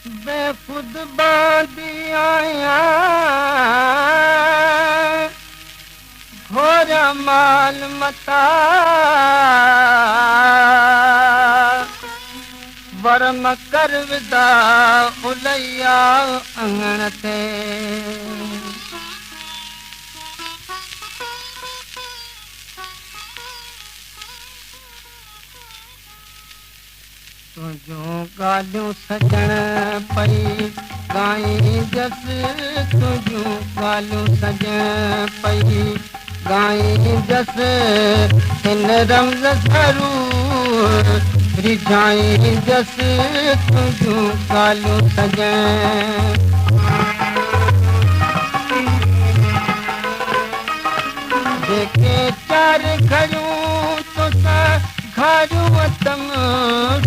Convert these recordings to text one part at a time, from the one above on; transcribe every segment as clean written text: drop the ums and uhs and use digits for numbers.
बेखुद बांधी आया घोर माल मता वरम कर विदा उलैया अंगण ते तुझूं ॻाल्हियूं सजण पई गाई जस तुझूं ॻाल्हियूं सजण पई गाई जस हिन रमज़ ज़रूर रिझाई जस तुझूं ॻाल्हियूं सजण जेके चार घड़ियूं तोसां घारियूं अथम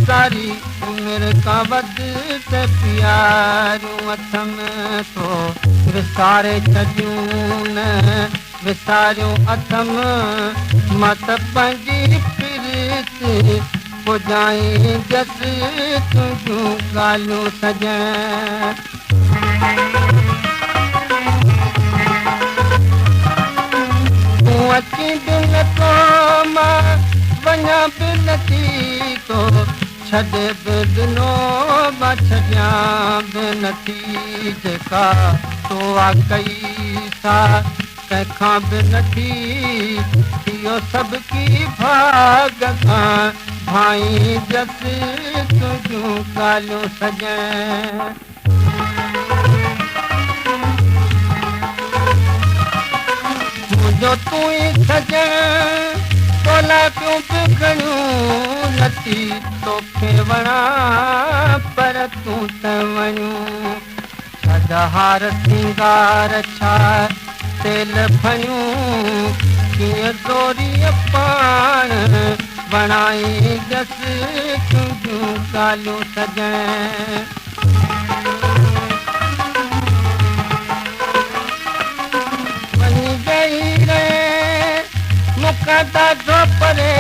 सारी उमिरि खां वधि त प्यारियूं अथम तो विसारे छॾियूं न विसारियूं अथम मां त पंहिंजी प्रीत पुॼाई जस तुझूं ॻाल्हियूं सजण तूं अची बि नथो मां वञा बि नथी तो छॾे बि ॾिनो मां छॾियां बि नथी जेका तो आहे कई सा कंहिंखां बि नथी इहो सभु की भाग खां भाई जस तुझूं ॻाल्हियूं सजण मुंहिंजो तूं ई सजण तोला पियूं बि घणियूं नथी तोखे वणा पर तूं त वञूं सजहार सिंगार छा तेल भयूं कीअं दोरीअ पाण वणाई जस तुझूं ॻाल्हियूं सजण वञी गई रे मुकदा परे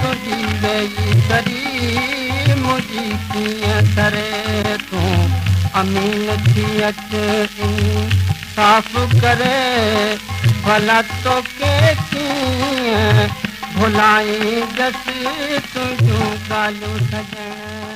तुझी वेई करी मुझी कीअं करे तूं अमीन थी अच साफ़ करे भला तोखे कीअं भुलाई जस तुझूं ॻाल्हियूं सजण